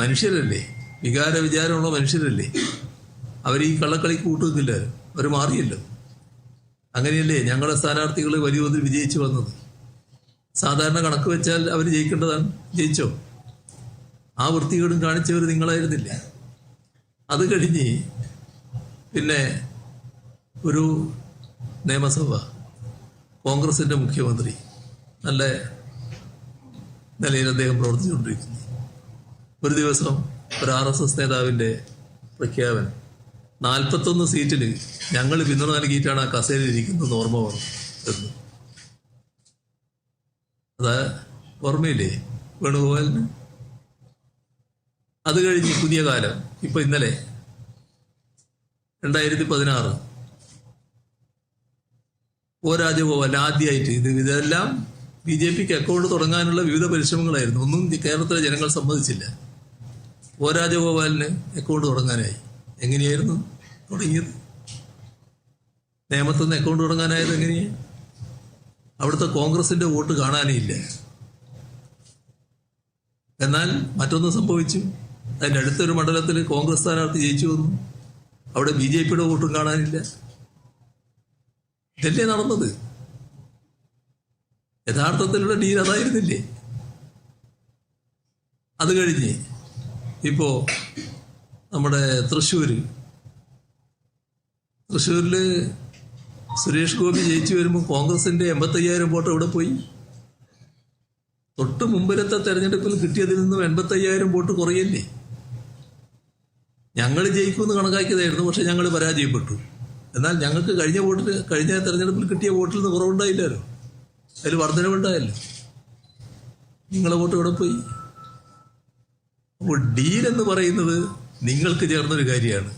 S1: മനുഷ്യരല്ലേ, വികാര വിചാരമുള്ള മനുഷ്യരല്ലേ. അവർ ഈ കള്ളക്കളിക്ക് കൂട്ടുന്നില്ലല്ലോ, അവർ മാറിയല്ലോ. അങ്ങനെയല്ലേ ഞങ്ങളുടെ സ്ഥാനാർത്ഥികൾ വലിയ തോതിൽ വിജയിച്ചു വന്നത്. സാധാരണ കണക്ക് വെച്ചാൽ അവർ ജയിക്കേണ്ടതാണ്, ജയിച്ചോ? ആ വൃത്തികേടും കാണിച്ചവർ നിങ്ങളായിരുന്നില്ല. അത് കഴിഞ്ഞ് പിന്നെ ഒരു നിയമസഭ, കോൺഗ്രസിൻ്റെ മുഖ്യമന്ത്രി നല്ല നിലയിൽ അദ്ദേഹം പ്രവർത്തിച്ചുകൊണ്ടിരിക്കുന്നു. ഒരു ദിവസം ഒരു RSS നേതാവിൻ്റെ പ്രഖ്യാപനം, 41 സീറ്റിൽ ഞങ്ങൾ പിന്തുണ നൽകിയിട്ടാണ് ആ കസേരയിൽ ഇരിക്കുന്നത് ഓർമ്മ വന്നു. അതാ ഓർമ്മയില്ലേ വേണുഗോപാലിന്? അത് കഴിഞ്ഞ് പുതിയ കാലം, ഇപ്പൊ ഇന്നലെ 2016 O രാജഗോപാൽ ആദ്യമായിട്ട് ഇതെല്ലാം BJPക്ക് അക്കൗണ്ട് തുടങ്ങാനുള്ള വിവിധ പരിശ്രമങ്ങളായിരുന്നു. ഒന്നും കേരളത്തിലെ ജനങ്ങൾ സമ്മതിച്ചില്ല. O രാജഗോപാലിന് അക്കൗണ്ട് തുടങ്ങാനായി. എങ്ങനെയായിരുന്നു തുടങ്ങിയത്? നേമത്തിൽ നിന്ന് അക്കൗണ്ട് തുടങ്ങാനായത് എങ്ങനെയാണ്? അവിടുത്തെ കോൺഗ്രസിന്റെ വോട്ട് കാണാനേ ഇല്ല. എന്നാൽ മറ്റൊന്ന് സംഭവിച്ചു. അതിൻ്റെ അടുത്തൊരു മണ്ഡലത്തിൽ കോൺഗ്രസ് സ്ഥാനാർത്ഥി ജയിച്ചു വന്നു, അവിടെ BJPയുടെ വോട്ടും കാണാനില്ല. ഇതല്ലേ നടന്നത്? യഥാർത്ഥത്തിലുള്ള ഡീൽ അതായിരുന്നില്ലേ? അത് കഴിഞ്ഞ് ഇപ്പോ നമ്മുടെ തൃശ്ശൂരിൽ സുരേഷ് ഗോപി ജയിച്ചു വരുമ്പോൾ കോൺഗ്രസിന്റെ 85,000 വോട്ട് എവിടെ പോയി? തൊട്ട് മുമ്പിലത്തെ തെരഞ്ഞെടുപ്പിൽ കിട്ടിയതിൽ നിന്നും 85,000 വോട്ട് കുറയല്ലേ? ഞങ്ങൾ ജയിക്കുമെന്ന് കണക്കാക്കിയതായിരുന്നു, പക്ഷെ ഞങ്ങൾ പരാജയപ്പെട്ടു. എന്നാൽ ഞങ്ങൾക്ക് കഴിഞ്ഞ തെരഞ്ഞെടുപ്പിൽ കിട്ടിയ വോട്ടിൽ നിന്ന് കുറവുണ്ടായില്ലല്ലോ, അതിൽ വർധനവുണ്ടായല്ലോ. നിങ്ങളെ വോട്ട് എവിടെ പോയി? അപ്പോൾ ഡീൽ എന്ന് പറയുന്നത് നിങ്ങൾക്ക് ചേർന്നൊരു കാര്യമാണ്.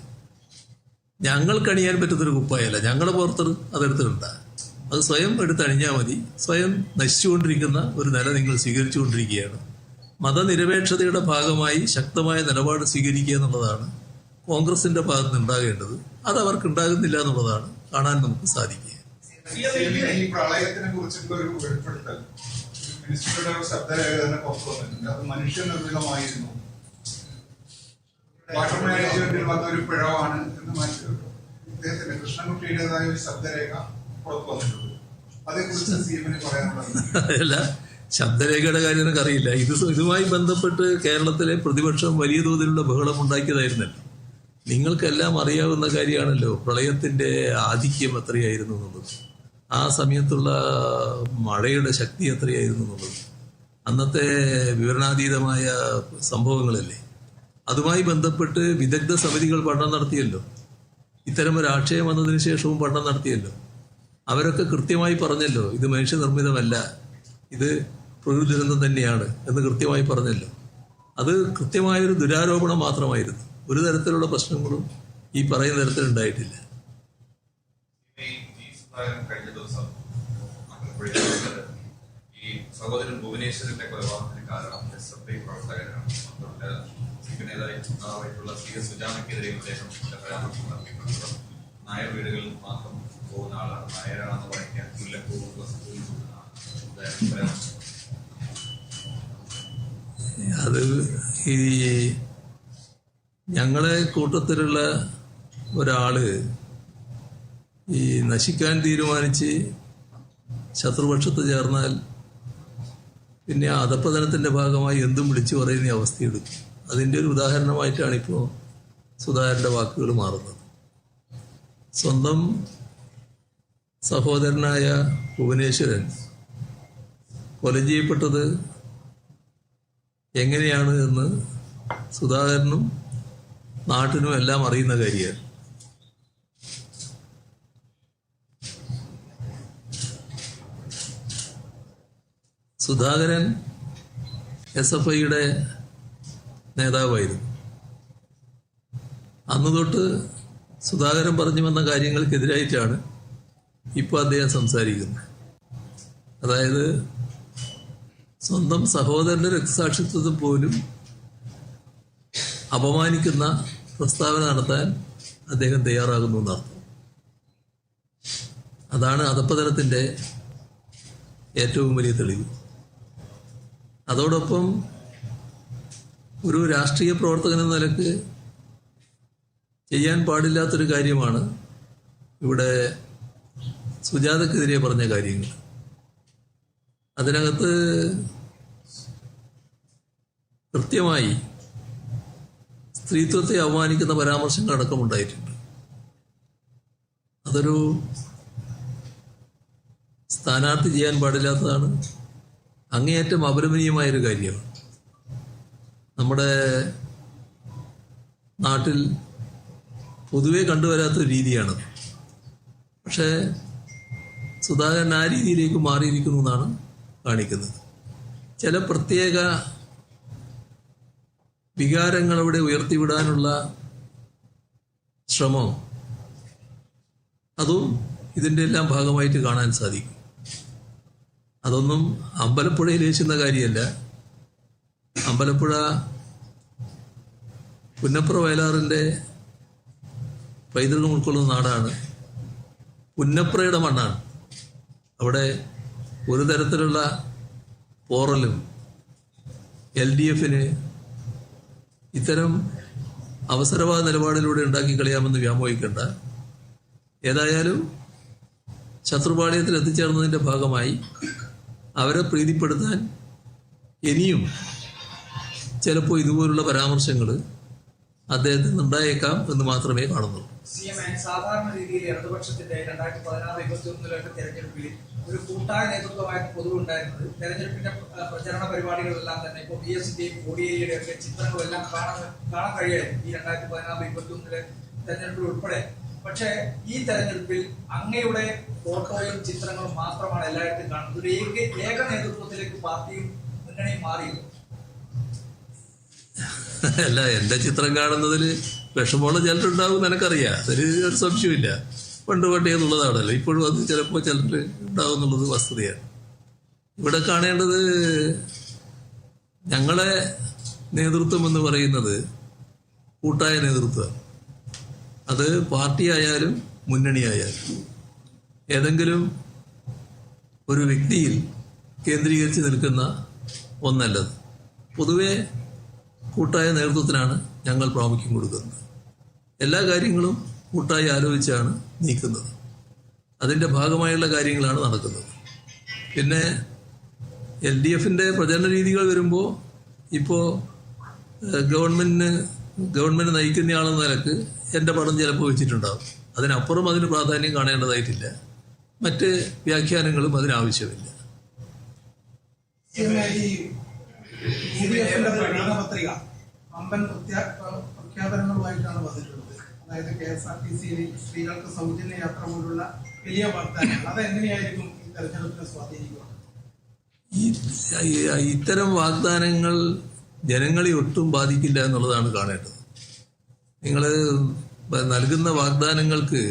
S1: ഞങ്ങൾക്ക് അണിയാൻ പറ്റുന്നൊരു കുപ്പായല്ല. ഞങ്ങളുടെ പുറത്ത് അതെടുത്തിട്ടുണ്ട, അത് സ്വയം എടുത്തണിഞ്ഞാൽ മതി. സ്വയം നശിച്ചുകൊണ്ടിരിക്കുന്ന ഒരു നില നിങ്ങൾ സ്വീകരിച്ചുകൊണ്ടിരിക്കുകയാണ്. മതനിരപേക്ഷതയുടെ ഭാഗമായി ശക്തമായ നിലപാട് സ്വീകരിക്കുക എന്നുള്ളതാണ് കോൺഗ്രസിന്റെ ഭാഗത്ത് ഉണ്ടാകേണ്ടത്. അത് അവർക്ക് ഉണ്ടാകുന്നില്ല എന്നുള്ളതാണ് കാണാൻ നമുക്ക് സാധിക്കുക.
S6: ഈ പ്രളയത്തിനെ കുറിച്ചുള്ള ഒരു വെളിപ്പെടുത്തൽ മിനിസ്റ്ററുടെ ശബ്ദരേഖ തന്നെ പുറത്തു വന്നിട്ടുണ്ട്. അത് മനുഷ്യനിർമ്മിതമായിരുന്നു, വാട്ടർ മാനേജ്മെന്റിൽ വന്ന ഒരു പിഴവാണ് എന്ന് ഇദ്ദേഹത്തിന്റെ കൃഷ്ണൻകുട്ടിയുടേതായ ഒരു ശബ്ദരേഖ പുറത്തു വന്നിട്ടുണ്ട്. അതേക്കുറിച്ച് CM-ന് പറയാനുള്ളത്?
S1: അല്ല, ശബ്ദരേഖയുടെ കാര്യം എനിക്കറിയില്ല. ഇതുമായി ബന്ധപ്പെട്ട് കേരളത്തിലെ പ്രതിപക്ഷം വലിയ തോതിലുള്ള ബഹളം ഉണ്ടാക്കിയതായിരുന്നല്ലോ. നിങ്ങൾക്കെല്ലാം അറിയാവുന്ന കാര്യമാണല്ലോ പ്രളയത്തിന്റെ ആധിക്യം എത്രയായിരുന്നു എന്നുള്ളത്, ആ സമയത്തുള്ള മഴയുടെ ശക്തി എത്രയായിരുന്നു എന്നുള്ളത്. അന്നത്തെ വിവരണാതീതമായ സംഭവങ്ങളല്ലേ. അതുമായി ബന്ധപ്പെട്ട് വിദഗ്ധ സമിതികൾ പഠനം നടത്തിയല്ലോ. ഇത്തരമൊരു ആക്ഷയം വന്നതിന് ശേഷവും പഠനം നടത്തിയല്ലോ. അവരൊക്കെ കൃത്യമായി പറഞ്ഞല്ലോ ഇത് മനുഷ്യനിർമ്മിതമല്ല, ഇത് പ്രകൃതി ദുരന്തം തന്നെയാണ് എന്ന് കൃത്യമായി പറഞ്ഞല്ലോ. അത് കൃത്യമായൊരു ദുരാരോപണം മാത്രമായിരുന്നു. ഒരു തരത്തിലുള്ള പ്രശ്നങ്ങളും ഈ പറയുന്ന തരത്തിൽ ഉണ്ടായിട്ടില്ല.
S7: കഴിഞ്ഞ ദിവസം ഈ സഹോദരൻ ഭുവനേശ്വരന്റെ കൊലപാതകത്തിന് കാരണം SFI പ്രവർത്തകരാണ്. നേതാവായിട്ടുള്ള CS സുജാമയ്ക്കെതിരെ അദ്ദേഹം പരാമർശം നടത്തിയിട്ടുണ്ട്. നായർ വീടുകളിൽ മാത്രം പോകുന്ന ആളാണ്, നായരാണെന്ന് പറയാൻ മുല്ലപ്പൂ
S1: അത് ഈ ഞങ്ങളെ കൂട്ടത്തിലുള്ള ഒരാള് ഈ നശിക്കാൻ തീരുമാനിച്ച് ശത്രുപക്ഷത്ത് ചേർന്നാൽ പിന്നെ ആ അധപ്പതനത്തിന്റെ ഭാഗമായി എന്തും വിളിച്ചു പറയുന്ന അവസ്ഥയെടുക്കും. അതിൻ്റെ ഒരു ഉദാഹരണമായിട്ടാണ് ഇപ്പോൾ സുധാകരന്റെ വാക്കുകൾ മാറുന്നത്. സ്വന്തം സഹോദരനായ ഭുവനേശ്വരൻ കൊല ചെയ്യപ്പെട്ടത് എങ്ങനെയാണ് എന്ന് സുധാകരനും നാട്ടിനും എല്ലാം അറിയുന്ന കാര്യമാണ്. സുധാകരൻ SFIയുടെ നേതാവായിരുന്നു. അന്ന് തൊട്ട് സുധാകരൻ പറഞ്ഞു വന്ന കാര്യങ്ങൾക്കെതിരായിട്ടാണ് ഇപ്പോൾ അദ്ദേഹം സംസാരിക്കുന്നത്. അതായത് സ്വന്തം സഹോദരന്റെ രക്തസാക്ഷിത്വം പോലും അപമാനിക്കുന്ന പ്രസ്താവന നടത്താൻ അദ്ദേഹം തയ്യാറാകുന്നു എന്നർത്ഥം. അതാണ് അധപ്പതനത്തിൻ്റെ ഏറ്റവും വലിയ തെളിവ്. അതോടൊപ്പം ഒരു രാഷ്ട്രീയ പ്രവർത്തകൻ എന്ന നിലക്ക് ചെയ്യാൻ പാടില്ലാത്തൊരു കാര്യമാണ് ഇവിടെ സുജാതക്കെതിരെ പറഞ്ഞ കാര്യങ്ങൾ. അതിനകത്ത് കൃത്യമായി സ്ത്രീത്വത്തെ അവമാനിക്കുന്ന പരാമർശങ്ങൾ അടക്കമുണ്ടായിട്ടുണ്ട്. അതൊരു സ്ഥാനാർത്ഥി ചെയ്യാൻ പാടില്ലാത്തതാണ്. അങ്ങേയറ്റം അപലപനീയമായൊരു കാര്യമാണ്. നമ്മുടെ നാട്ടിൽ പൊതുവെ കണ്ടുവരാത്തൊരു രീതിയാണത്. പക്ഷേ സുധാകരൻ ആ രീതിയിലേക്ക് മാറിയിരിക്കുന്നു എന്നാണ് കാണിക്കുന്നത്. ചില പ്രത്യേക വികാരങ്ങൾ അവിടെ ഉയർത്തിവിടാനുള്ള ശ്രമം, അതും ഇതിൻ്റെ എല്ലാം ഭാഗമായിട്ട് കാണാൻ സാധിക്കും. അതൊന്നും അമ്പലപ്പുഴയിൽ ഏശുന്ന കാര്യമല്ല. അമ്പലപ്പുഴ പുന്നപ്ര വയലാറിൻ്റെ പൈതൃകം ഉൾക്കൊള്ളുന്ന നാടാണ്. പുന്നപ്രയുടെ മണ്ണാണ്. അവിടെ ഒരു തരത്തിലുള്ള പോറലും LDFന് ഇത്തരം അവസരവാദ നിലപാടിലൂടെ ഉണ്ടാക്കി കളയാമെന്ന് വ്യാമോഹിക്കേണ്ട. ഏതായാലും ശത്രുപാളയത്തിൽ എത്തിച്ചേർന്നതിൻ്റെ ഭാഗമായി അവരെ പ്രീതിപ്പെടുത്താൻ ഇനിയും ചിലപ്പോൾ ഇതുപോലുള്ള പരാമർശങ്ങൾ അദ്ദേഹത്തിന് ഉണ്ടായേക്കാം എന്ന് മാത്രമേ കാണുന്നുള്ളൂ.
S8: സാധാരണ രീതിയിൽ ഇടതുപക്ഷത്തിന്റെ 2016-21 തെരഞ്ഞെടുപ്പിൽ ഒരു കൂട്ടായ നേതൃത്വമായിട്ട് പൊതുവെ ഉണ്ടായിരുന്നത്. തെരഞ്ഞെടുപ്പിന്റെ പ്രചരണ പരിപാടികളെല്ലാം തന്നെ ഇപ്പോൾ BS-ന്റെയും കോടിയേരിയുടെയും ഒക്കെ ചിത്രങ്ങളെല്ലാം കാണാൻ കഴിയായിരുന്നു ഈ 2016-21 തെരഞ്ഞെടുപ്പിൽ ഉൾപ്പെടെ. പക്ഷേ ഈ തെരഞ്ഞെടുപ്പിൽ അങ്ങയുടെ ഫോട്ടോയും ചിത്രങ്ങളും മാത്രമാണ് എല്ലായിടത്തും കാണുന്നത്. ഒരു ഏക നേതൃത്വത്തിലേക്ക് പാർട്ടിയും മുന്നണിയും മാറിയത്.
S1: അല്ല, എൻ്റെ ചിത്രം കാണുന്നതിൽ വിഷമമുള്ള ചിലരുണ്ടാവും എനിക്കറിയാം. അതിൽ ഒരു സംശയമില്ല. പണ്ട് എന്നുള്ളതാണല്ലോ. ഇപ്പോഴും അത് ചിലപ്പോൾ ചിലർ ഉണ്ടാവും എന്നുള്ളത് വസ്തുതയാണ്. ഇവിടെ കാണേണ്ടത് ഞങ്ങളെ നേതൃത്വം എന്ന് പറയുന്നത് കൂട്ടായ നേതൃത്വമാണ്. അത് പാർട്ടിയായാലും മുന്നണിയായാലും ഏതെങ്കിലും ഒരു വ്യക്തിയിൽ കേന്ദ്രീകരിച്ച് നിൽക്കുന്ന ഒന്നല്ലത്. പൊതുവെ കൂട്ടായ നേതൃത്വത്തിനാണ് ഞങ്ങൾ പ്രാമുഖ്യം കൊടുക്കുന്നത്. എല്ലാ കാര്യങ്ങളും കൂട്ടായി ആലോചിച്ചാണ് നീക്കുന്നത്. അതിൻ്റെ ഭാഗമായുള്ള കാര്യങ്ങളാണ് നടക്കുന്നത്. പിന്നെ LDFന്റെ പ്രചരണ രീതികൾ വരുമ്പോൾ ഇപ്പോൾ ഗവൺമെന്റ് നയിക്കുന്നയാളെന്ന നിലക്ക് എൻ്റെ പടം ചിലപ്പോൾ വെച്ചിട്ടുണ്ടാകും. അതിനപ്പുറം അതിന് പ്രാധാന്യം കാണേണ്ടതായിട്ടില്ല. മറ്റ് വ്യാഖ്യാനങ്ങളും അതിനാവശ്യമില്ല.
S4: പത്രിക അമ്പൻ പ്രഖ്യാപനങ്ങളുമായിട്ടാണ് വന്നിട്ടുള്ളത്. അതായത് KSRTC-യിൽ സ്ത്രീകൾക്ക് സൗജന്യ യാത്ര പോലുള്ള വലിയ വാഗ്ദാനങ്ങൾ, അതെങ്ങനെയായിരിക്കും ഈ തെരഞ്ഞെടുപ്പിനെ സ്വാധീനിക്കുക?
S1: ഇത്തരം വാഗ്ദാനങ്ങൾ ജനങ്ങളെ ഒട്ടും ബാധിക്കില്ല എന്നുള്ളതാണ് കാണേണ്ടത്. നിങ്ങൾ നൽകുന്ന വാഗ്ദാനങ്ങൾക്ക്